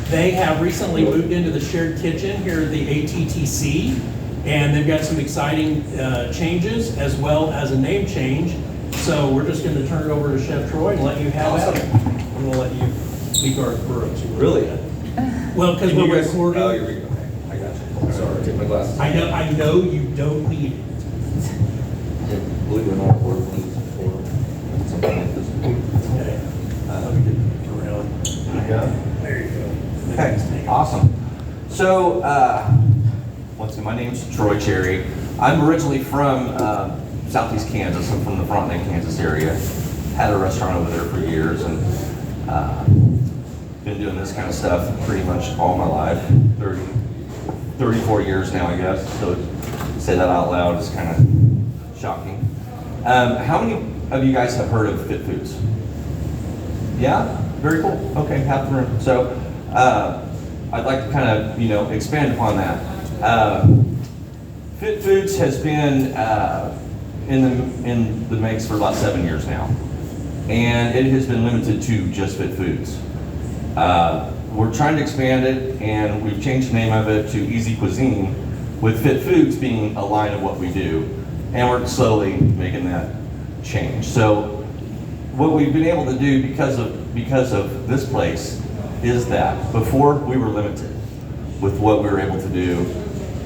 They have recently moved into the shared kitchen here at the ATTC, and they've got some exciting changes as well as a name change. So we're just going to turn it over to Chef Troy and let you have Awesome. it. I'm going to let you be Garth Brooks. Really? Well, because Can you we're guys- recording. Oh, you're okay. I got you. Sorry, take my glasses. I know you don't need it. Believe it or not, we're looking for something like this. Okay. Let me get it around. There you go. Okay, awesome. So, once again, my name's Troy Cherry. I'm originally from Southeast Kansas. I'm from the Frontenac, Kansas area. Had a restaurant over there for years, and been doing this kind of stuff pretty much all my life. 34 years now, I guess. So to say that out loud is kind of shocking. How many of you guys have heard of Fit Foods? Yeah? Very cool. Okay, half the room. So I'd like to kind of, expand upon that. Fit Foods has been in the mix for about 7 years now, and it has been limited to just Fit Foods. We're trying to expand it, and we've changed the name of it to Easy Cuisine, with Fit Foods being a line of what we do, and we're slowly making that change. So what we've been able to do because of this place is that before we were limited with what we were able to do.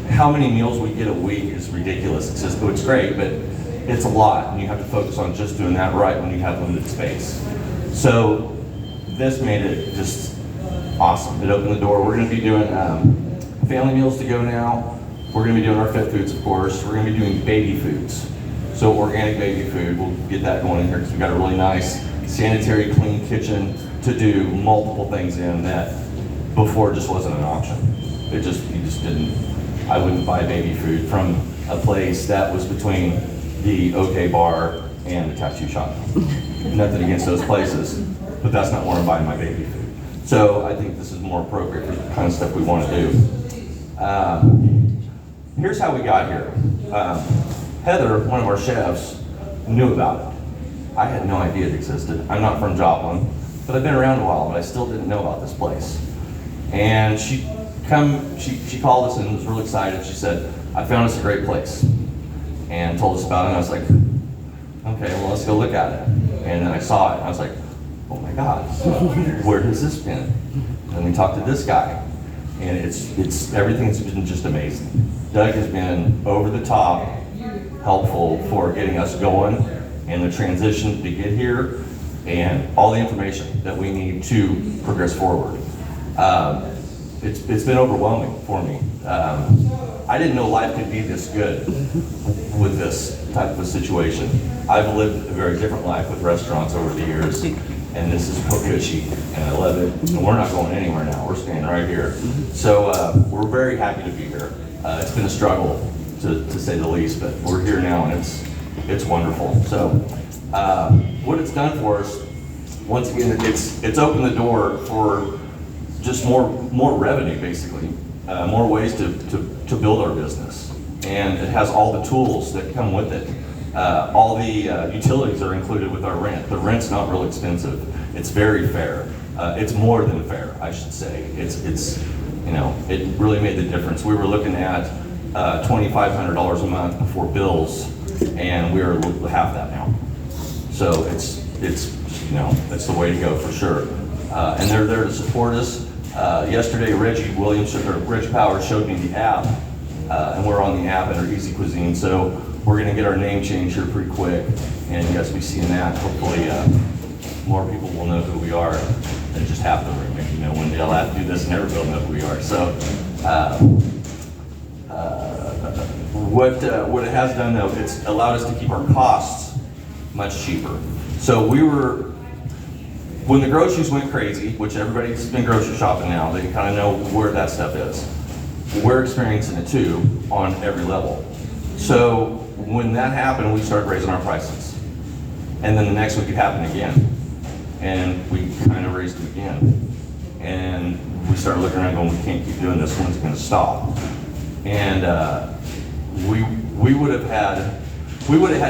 How many meals we get a week is ridiculous. It's great, but it's a lot, and you have to focus on just doing that right when you have limited space. So this made it just awesome. It opened the door. We're going to be doing family meals to go now. We're going to be doing our Fit Foods, of course. We're going to be doing baby foods. So organic baby food, we'll get that going in here because we've got a really nice, sanitary, clean kitchen to do multiple things in that before just wasn't an option. You just didn't. I wouldn't buy baby food from a place that was between the OK Bar and the tattoo shop. Nothing against those places, but that's not where I'm buying my baby food. So I think this is more appropriate for the kind of stuff we want to do. Here's how we got here. Heather, one of our chefs, knew about it. I had no idea it existed. I'm not from Joplin, but I've been around a while, but I still didn't know about this place. And she called us and was really excited. She said, I found us a great place, and told us about it, and I was like, okay, well, let's go look at it. And then I saw it, and I was like, oh my God, where has this been? And we talked to this guy, and everything's been just amazing. Doug has been over the top helpful for getting us going and the transition to get here and all the information that we need to progress forward. It's been overwhelming for me. I didn't know life could be this good with this type of a situation. I've lived a very different life with restaurants over the years, and this is cushy, and I love it. And we're not going anywhere now. We're staying right here. So we're very happy to be here. It's been a struggle, to say the least, but we're here now, and it's wonderful. So what it's done for us, once again, it's opened the door for just more revenue, basically, more ways to build our business, and it has all the tools that come with it. All the utilities are included with our rent. The rent's not real expensive. It's very fair. It's more than fair, I should say. It really made the difference. We were looking at $2,500 a month before bills, and we're half that now. So it's the way to go for sure. And they're there to support us. Yesterday, Reggie Powers showed me the app, and we're on the app under Easy Cuisine. So we're going to get our name changed here pretty quick, and you guys will be seeing that. Hopefully, more people will know who we are than just half the room. When they'll have to do this, and everybody will know who we are. So what it has done, though, it's allowed us to keep our costs much cheaper. So when the groceries went crazy, which everybody's been grocery shopping now, they kind of know where that stuff is. We're experiencing it too on every level. So when that happened, we started raising our prices. And then the next week it happened again. And we kind of raised them again. And we started looking around going, we can't keep doing this, when's it going to stop? And we would have had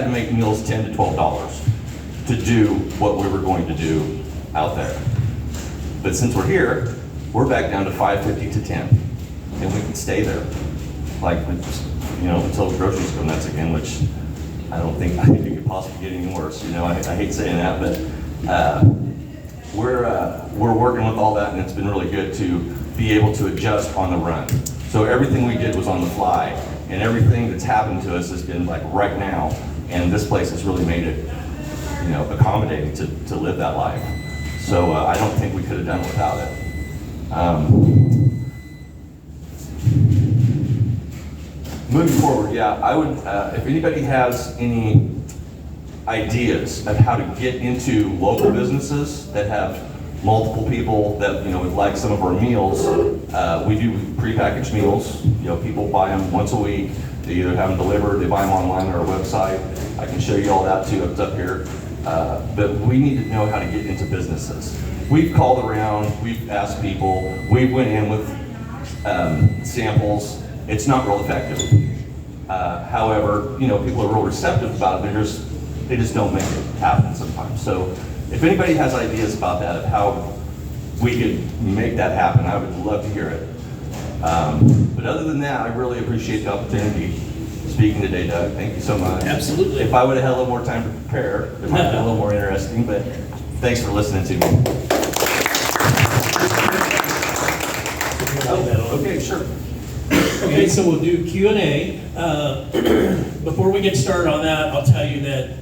to make meals $10 to $12 to do what we were going to do out there. But since we're here, we're back down to 550 to 10, and we can stay there, like, until the groceries go nuts again, which I think it could possibly get any worse. I hate saying that, but we're working with all that, and it's been really good to be able to adjust on the run. So everything we did was on the fly, and everything that's happened to us has been like right now, and this place has really made it, accommodating to live that life. So I don't think we could have done it without it. Moving forward, yeah, I would, if anybody has any ideas of how to get into local businesses that have multiple people that would like some of our meals, we do prepackaged meals. People buy them once a week. They either have them delivered, they buy them online on our website. I can show you all that too. It's up here. But we need to know how to get into businesses. We've called around, we've asked people, we went in with samples. It's not real effective. However, people are real receptive about it. They just don't make it happen sometimes. So if anybody has ideas about that, of how we could make that happen, I would love to hear it. But other than that, I really appreciate the opportunity speaking today, Doug. Thank you so much. Absolutely. If I would have had a little more time to prepare, it might have been a little more interesting, but thanks for listening to me. Okay, sure. Okay, so we'll do Q&A. Before we get started on that, I'll tell you that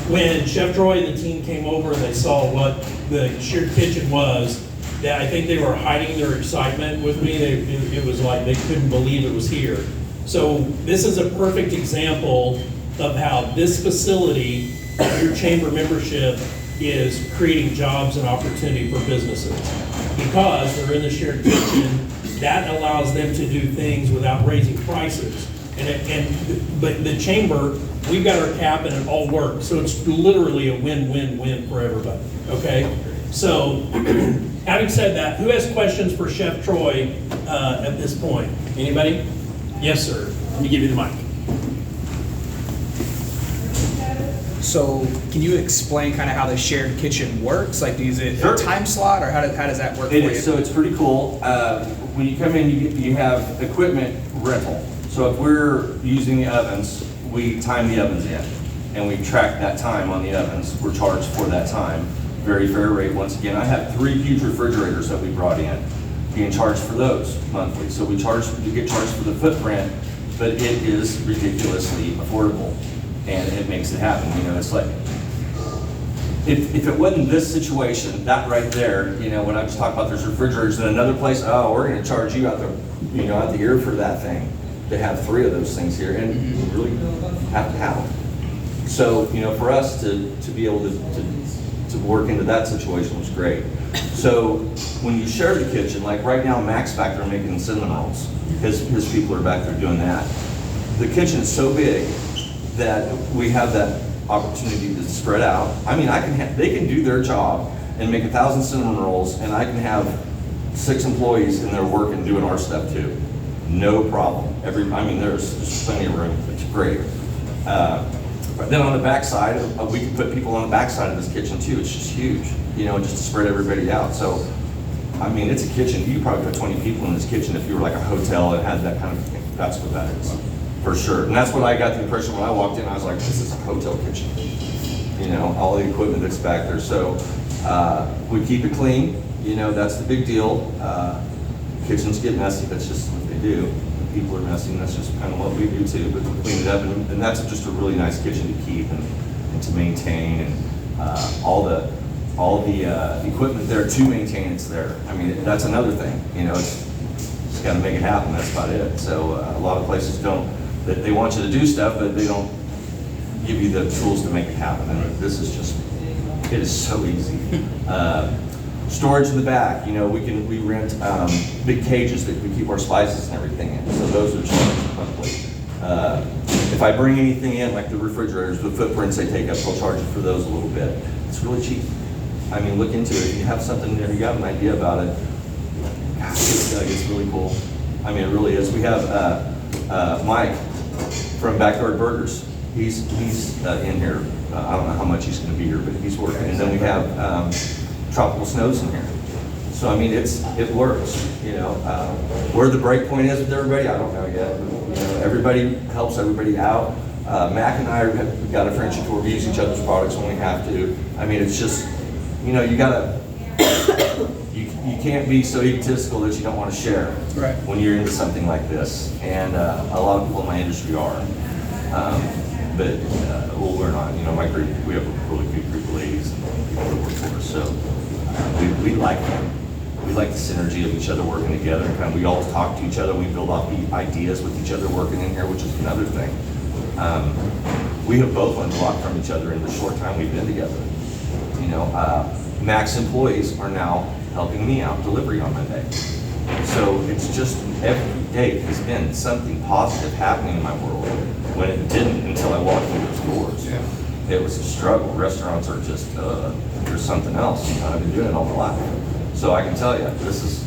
when Chef Troy and the team came over and they saw what the shared kitchen was, that I think they were hiding their excitement with me. It was like they couldn't believe it was here. So this is a perfect example of how this facility, your chamber membership, is creating jobs and opportunity for businesses. Because they're in the shared kitchen, that allows them to do things without raising prices. But the chamber, we've got our cap and it all works. So it's literally a win-win-win for everybody, okay? So, having said that, who has questions for Chef Troy at this point? Anybody? Yes, sir. Let me give you the mic. So, can you explain kind of how the shared kitchen works? Like, is it Sure. a time slot, or how does that work for It you? is, so it's pretty cool. When you come in, you have equipment rental. So if we're using the ovens, we time the ovens in, and we track that time on the ovens. We're charged for that time. Very fair rate. Once again, I have 3 huge refrigerators that we brought in, being charged for those monthly. So we get charged for the footprint, but it is ridiculously affordable, and it makes it happen. It's like, if it wasn't this situation, that right there, when I was talking about there's refrigerators in another place, oh, we're going to charge you out the ear for that thing, to have 3 of those things here, and you really have to have them. So, for us to be able to work into that situation was great. So when you share the kitchen, like right now, Mac's back there making cinnamon rolls. His people are back there doing that. The kitchen is so big that we have that opportunity to spread out. I mean, they can do their job and make 1,000 cinnamon rolls, and I can have 6 employees in there working, doing our stuff too. No problem. There's plenty of room. It's great. But then on the back side, we can put people on the back side of this kitchen too. It's just huge, just to spread everybody out. So, it's a kitchen. You probably put 20 people in this kitchen if you were like a hotel and had that kind of thing. That's what that is, for sure. And that's what I got the impression when I walked in. I was like, this is a hotel kitchen. All the equipment that's back there. So we keep it clean. That's the big deal. Kitchens get messy. That's just what they do. People are messy, and that's just kind of what we do too. But we clean it up, and that's just a really nice kitchen to keep and to maintain, and all the equipment there to maintain. It's there. That's another thing. It's got to make it happen. That's about it. So a lot of places don't. They want you to do stuff, but they don't give you the tools to make it happen. And this is just, it is so easy. Storage in the back, we rent big cages that we keep our spices and everything in. So those are charged monthly. If I bring anything in, like the refrigerators, the footprints they take up, they'll charge you for those a little bit. It's really cheap. Look into it. If you have something there, you got an idea about it, gosh, it's really cool. It really is. We have Mike from Backyard Burgers. He's in here. I don't know how much he's going to be here, but he's working. And then we have Tropical Snows in here. So I mean, it works, you know. Where the break point is with everybody, I don't know yet. You know, everybody helps everybody out. Mac and I have got a friendship where we use each other's products when we have to. I mean, it's just, you know, you can't be so egotistical that you don't want to share Right. when you're into something like this. And a lot of people in my industry are. Well, we're not. You know, my group, we have a really good group of ladies and people that work for us. So we like them. We like the synergy of each other working together. And kind of, we always talk to each other. We build off the ideas with each other working in here, which is another thing. We have both learned a lot from each other in the short time we've been together. You know, Mac's employees are now helping me out delivery on Monday. So it's just every day has been something positive happening in my world when it didn't until I walked through those doors. Yeah. It was a struggle. Restaurants are just, there's something else. You know, I've been doing it all my life. So I can tell you, this is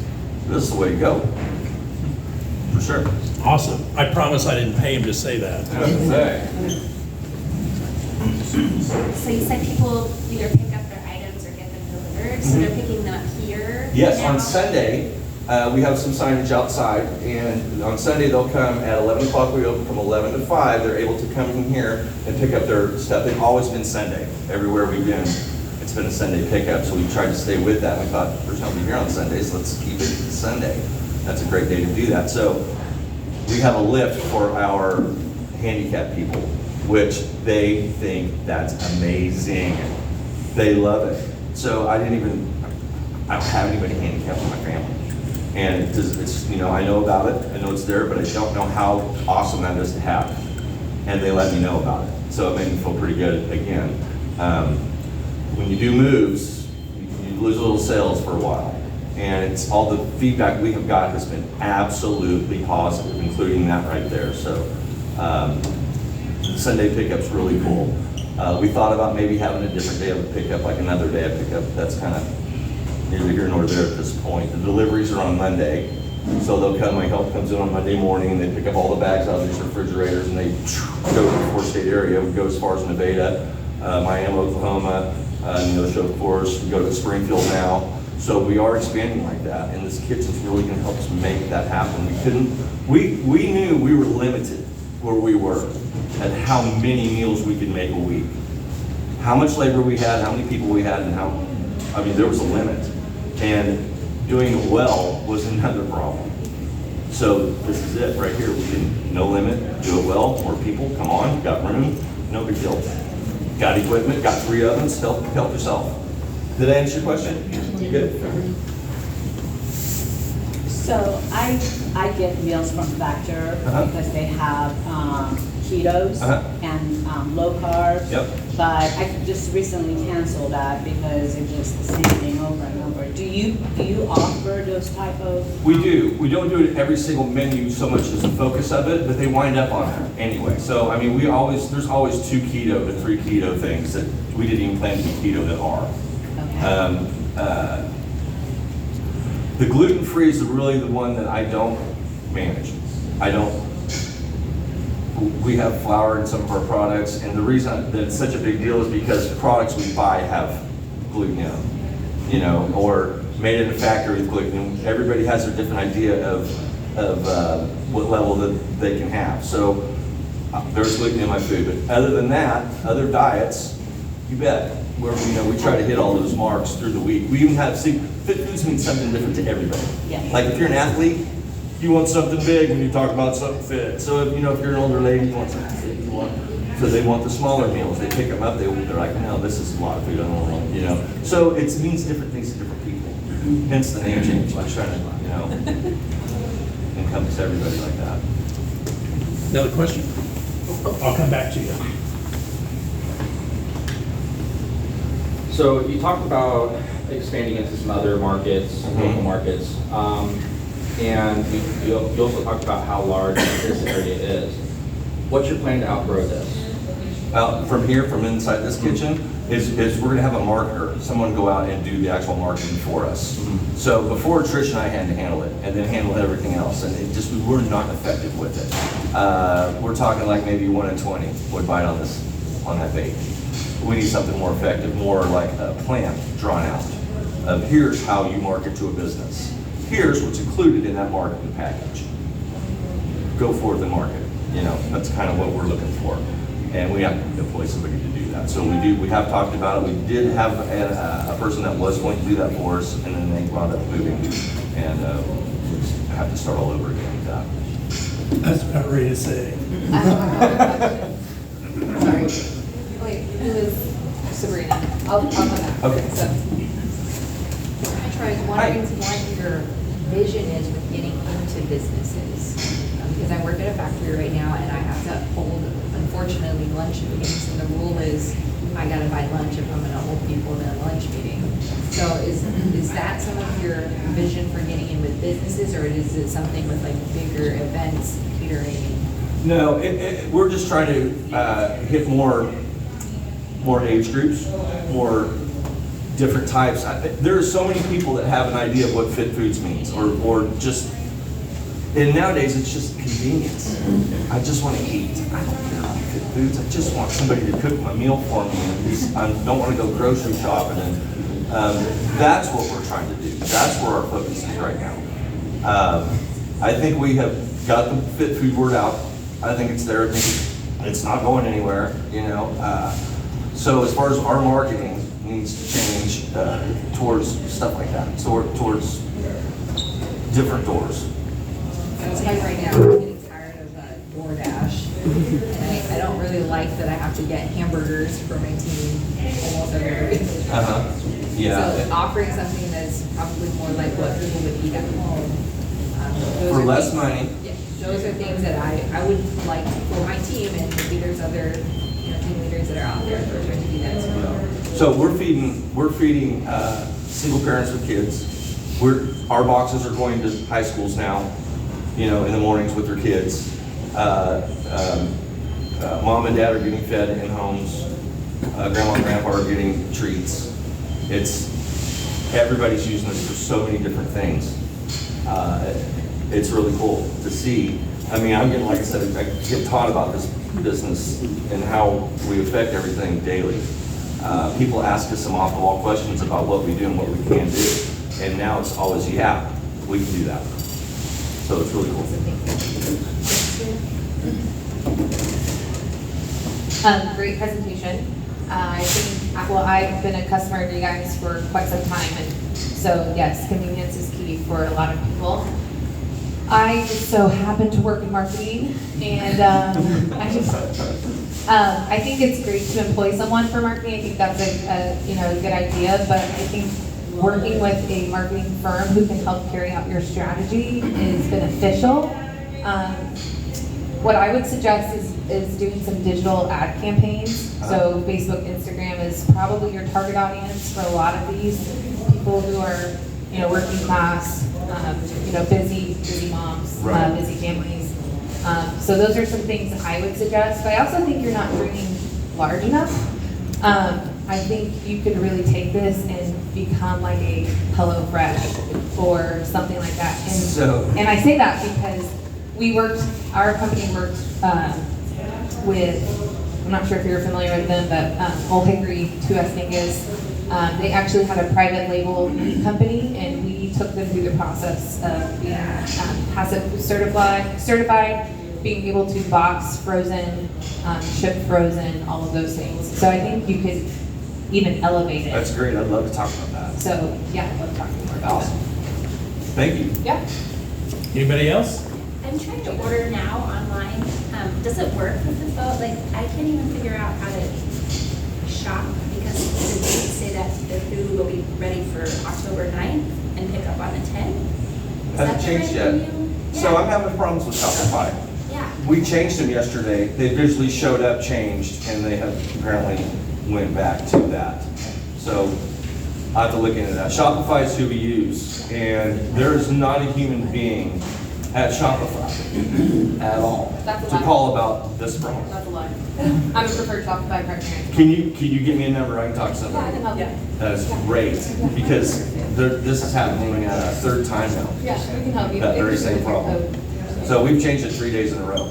the way to go. For sure. Awesome. I promise I didn't pay him to say that. So you said people either pick up their items or get them delivered, so they're picking them up here? Yes, now? on Sunday, we have some signage outside, and on Sunday they'll come at 11 o'clock. We open from 11 to 5. They're able to come in here and pick up their stuff. They've always been Sunday. Everywhere we've been, it's been a Sunday pickup, so we tried to stay with that. We thought, there's nobody here on Sundays, let's keep it Sunday. That's a great day to do that. So we have a lift for our handicapped people, which they think that's amazing. They love it. So I don't have anybody handicapped in my family. And it's, you know, I know about it, I know it's there, but I don't know how awesome that is to have. And they let me know about it. So it made me feel pretty good again. When you do moves, you lose a little sales for a while. And it's all the feedback we have got has been absolutely positive, including that right there. So Sunday pickup's really cool. We thought about maybe having a different day of a pickup, like another day of pickup. That's kind of neither here nor there at this point. The deliveries are on Monday, so they'll come. My help comes in on Monday morning, and they pick up all the bags out of these refrigerators, and they go to the four-state area. We go as far as Nevada, Miami, Oklahoma, Neosho, of course. We go to Springfield now. So we are expanding like that, and this kitchen's really going to help us make that happen. We knew we were limited where we were at how many meals we could make a week, how much labor we had, how many people we had, and there was a limit. And doing it well was another problem. So this is it right here. We can, no limit, do it well, more people, come on, got room, no big deal. Got equipment, got 3 ovens, help yourself. Did I answer your question? You good? So I get meals from Factor because they have ketos and low carbs. Yep. But I just recently canceled that because it's just the same thing over and over. Do you offer those type of? We do. We don't do it every single menu so much as the focus of it, but they wind up on that anyway. So I mean, there's always 2 keto to 3 keto things that we didn't even plan to be keto that are. Okay. The gluten-free is really the one that I don't manage. We have flour in some of our products, and the reason that it's such a big deal is because products we buy have gluten in them, you know, or made in a factory with gluten. Everybody has their different idea of what level that they can have. So there's gluten in my food, but other than that, other diets, you bet. Where we try to hit all those marks through the week. We even have, fit foods mean something different to everybody. Yeah. Like if you're an athlete, you want something big when you talk about something fit. So if you're an older lady, you want something fit. So they want the smaller meals. They pick them up. They're like, no, this is a lot of food. I don't want, So it means different things to different people. Hence the name change. I'm trying to, encompass everybody like that. Another question? I'll come back to you. So you talked about expanding into some other markets, local markets, and you also talked about how large this area is. What's your plan to outgrow this? From here, from inside this kitchen, is we're going to have a marketer, someone go out and do the actual marketing for us. So before Trish and I had to handle it, and then handle everything else, and we were not effective with it. We're talking like maybe 1 in 20 would bite on that bait. We need something more effective, more like a plan drawn out. of here's how you market to a business. Here's what's included in that marketing package. Go forth and market. You know, that's kind of what we're looking for. And we have to employ somebody to do that. So we have talked about it. We did have a person that was going to do that for us, and then they wound up moving, and we just have to start all over again with that. I was about ready to say. Sorry. Wait, who is Sabrina? I'll come back. Okay. So, I was wondering what your vision is with getting into businesses. Because I work at a factory right now and I have to hold, unfortunately, lunch meetings. And the rule is I gotta buy lunch if I'm gonna hold people in a lunch meeting. So is that some of your vision for getting in with businesses, or is it something with like bigger events, catering? No, we're just trying to hit more age groups, more different types. There are so many people that have an idea of what fit foods means, or just, and nowadays it's just convenience. I just want to eat. I don't care about fit foods. I just want somebody to cook my meal for me. I don't want to go grocery shopping. And that's what we're trying to do. That's where our focus is right now. I think we have got the fit food word out. I think it's there. I think it's not going anywhere, you know. So as far as our marketing needs to change towards stuff like that, towards different doors. It's like right now, I'm getting tired of DoorDash. And I don't really like that I have to get hamburgers for my team almost every week. Yeah. So offering something that's probably more like what people would eat at home. Those For are less things- money. Yeah, those are things that I would like for my team, and maybe there's other, team leaders that are out there that are trying to do that as well. So we're feeding single parents with kids. Our boxes are going to high schools now, in the mornings with their kids. Mom and dad are getting fed in homes. Grandma and grandpa are getting treats. Everybody's using this for so many different things. It's really cool to see. I mean, I'm getting, like I said, I get taught about this business and how we affect everything daily. People ask us some off-the-wall questions about what we do and what we can do. And now it's always, yeah, we can do that. So it's really cool. Great presentation. I think, well, I've been a customer of you guys for quite some time, and so yes, convenience is key for a lot of people. I just so happen to work in marketing, and I think it's great to employ someone for marketing. I think that's a good idea, but I think working with a marketing firm who can help carry out your strategy is beneficial. What I would suggest is doing some digital ad campaigns. So Facebook, Instagram is probably your target audience for a lot of these people who are, working class, busy moms, Right. busy families. So those are some things I would suggest. But I also think you're not dreaming large enough. I think you could really take this and become like a HelloFresh or something like that. And I say that because our company worked with, I'm not sure if you're familiar with them, but Old Hickory 2S Dingus. They actually had a private label company, and we took them through the process of being HACCP certified, being able to box frozen, ship frozen, all of those things. So I think you could even elevate it. That's great. I'd love to talk about that. So yeah, I'd love talking more about Awesome. Thank you. it. Yeah. Anybody else? I'm trying to order now online. Does it work with the phone? Like, I can't even figure out how to shop because the dates say that the food will be ready for October 9th and pick up on the 10th. Is Hasn't that changed the right yet. menu? So Yeah. I'm having problems with Shopify. Yeah. We changed them yesterday. They visually showed up, changed, and they have apparently went back to that. So I have to look into that. Shopify is who we use, and there is not a human being at Shopify at all That's a to lie. call about this problem. That's a lie. I'm a preferred Shopify partner. Can you give me a number? I can talk to Yeah, I somebody. can help you. That is great, because this is happening a third time now. Yeah, we can help you. That very If you same do your problem. code. So we've changed it 3 days in a row.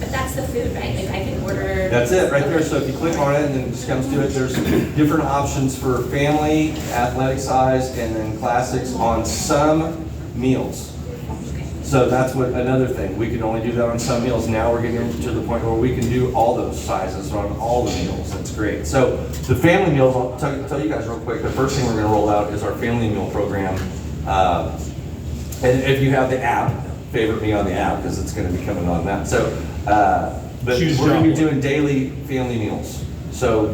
But that's the food, right? Like I can order. That's it, right there. So if you click on it and then it just comes to it, there's different options for family, athletic size, and then classics on some meals. So that's what, another thing, we could only do that on some meals. Now we're getting to the point where we can do all those sizes on all the meals. That's great. So the family meals, I'll tell you guys real quick, the first thing we're gonna roll out is our family meal program. And if you have the app, favorite me on the app, because it's gonna be coming on that. So, but Choose we're gonna be Joplin. doing daily family meals. So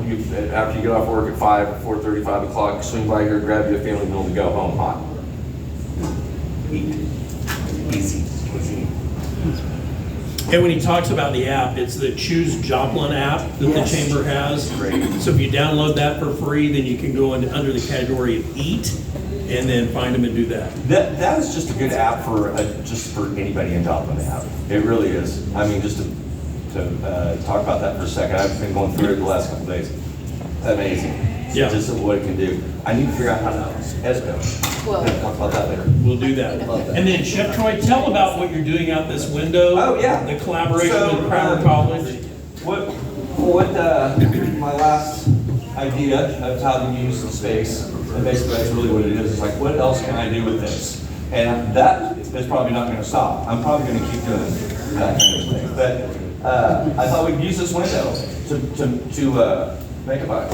after you get off work at 4:30, 5 o'clock, swing by here, grab you a family meal to go home hot. Eat. Easy. Cuisine. And when he talks about the app, it's the Choose Joplin app that Yes. the chamber has. Great. So if you download that for free, then you can go under the category of eat and then find them and do that. That is just a good app for just for anybody in Joplin to have. It really is. I mean, just to talk about that for a second, I've been going through it the last couple of days. Amazing. Yeah. Just what it can do. I need to figure out how to ESCO. Well- We'll talk about that later. We'll do that. And then Chef Troy, tell about what you're doing out this window. Oh, yeah. The collaboration So, with Crowder College. What my last idea of how to use the space, and basically that's really what it is. It's like, what else can I do with this? And that is probably not going to stop. I'm probably going to keep doing that kind of thing. But I thought we'd use this window to make a buck.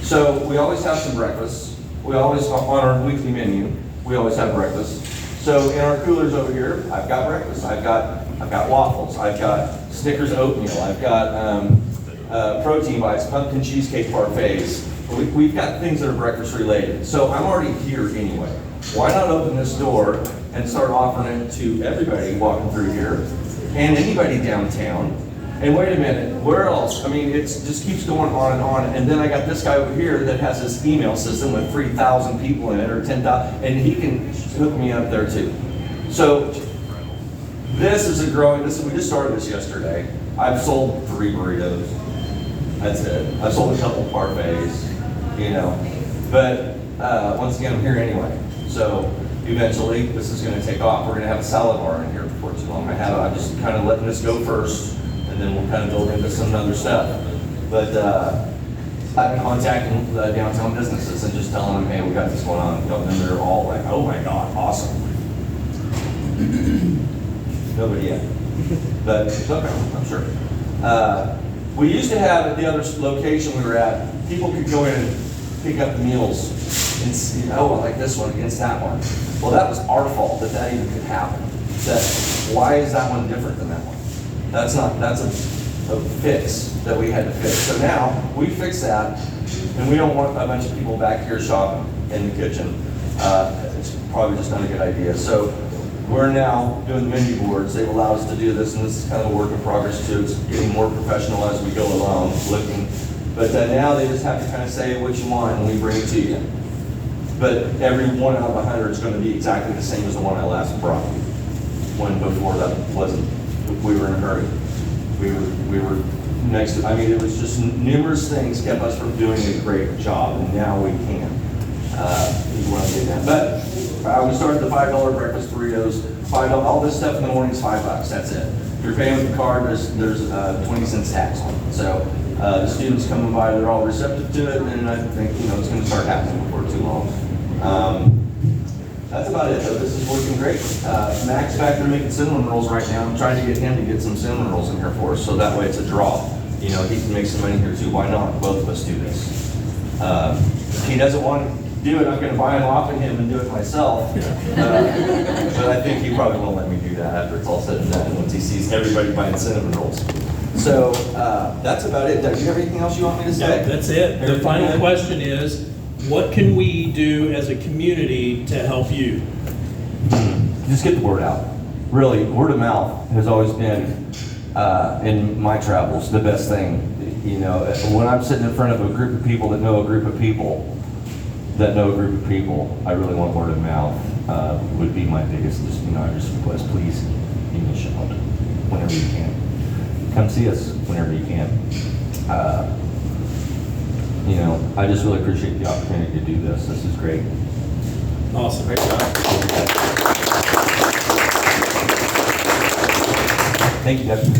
So we always have some breakfast. We always, on our weekly menu, we always have breakfast. So in our coolers over here, I've got breakfast. I've got waffles. I've got Snickers oatmeal. I've got protein bites, pumpkin cheesecake parfaits. We've got things that are breakfast related. So I'm already here anyway. Why not open this door and start offering it to everybody walking through here and anybody downtown? And wait a minute, where else? I mean, it just keeps going on and on. And then I got this guy over here that has this email system with 3,000 people in it, or 10,000, and he can hook me up there too. So this is a growing, we just started this yesterday. I've sold 3 burritos. That's it. I've sold a couple parfaits, you know. But once again, I'm here anyway. So eventually, this is going to take off. We're going to have a salad bar in here before too long. I'm just kind of letting this go first, and then we'll kind of build into some other stuff. But I've been contacting the downtown businesses and just telling them, hey, we got this going on. And then they're all like, oh my God, awesome. Nobody yet. But it's okay, I'm sure. We used to have at the other location we were at, people could go in and pick up the meals and see, oh, I like this one against that one. Well, that was our fault that even could happen. Why is that one different than that one? That's a fix that we had to fix. So now we fix that, and we don't want a bunch of people back here shopping in the kitchen. It's probably just not a good idea. So we're now doing the menu boards. They've allowed us to do this, and this is kind of a work in progress too. It's getting more professional as we go along, looking. But now they just have to kind of say what you want, and we bring it to you. But every 1 out of 100 is going to be exactly the same as the one I last brought. When before that wasn't, we were in a hurry. We were next to, I mean, it was just numerous things kept us from doing a great job, and now we can. Is what I'm getting at. But we started the $5 breakfast burritos. $5, all this stuff in the morning is $5. That's it. If you're paying with the card, there's 20 cents tax on it. So the students coming by, they're all receptive to it, and I think it's going to start happening before too long. That's about it, though. This is working great. Mac's back there making cinnamon rolls right now. I'm trying to get him to get some cinnamon rolls in here for us, so that way it's a draw. He can make some money here too. Why not? Both of us do this. If he doesn't want to do it, I'm going to buy them off of him and do it myself. But I think he probably won't let me do that after it's all said and done, once he sees everybody buying cinnamon rolls. So that's about it. Doug, do you have anything else you want me to say? No, that's it. The Everything final good? question is, what can we do as a community to help you? Just get the word out. Really, word of mouth has always been, in my travels, the best thing. When I'm sitting in front of a group of people that know a group of people, I really want word of mouth would be my biggest, I just request, please, give me a shout whenever you can. Come see us whenever you can. I just really appreciate the opportunity to do this. This is great. Awesome. Great job. Thank you, Deb.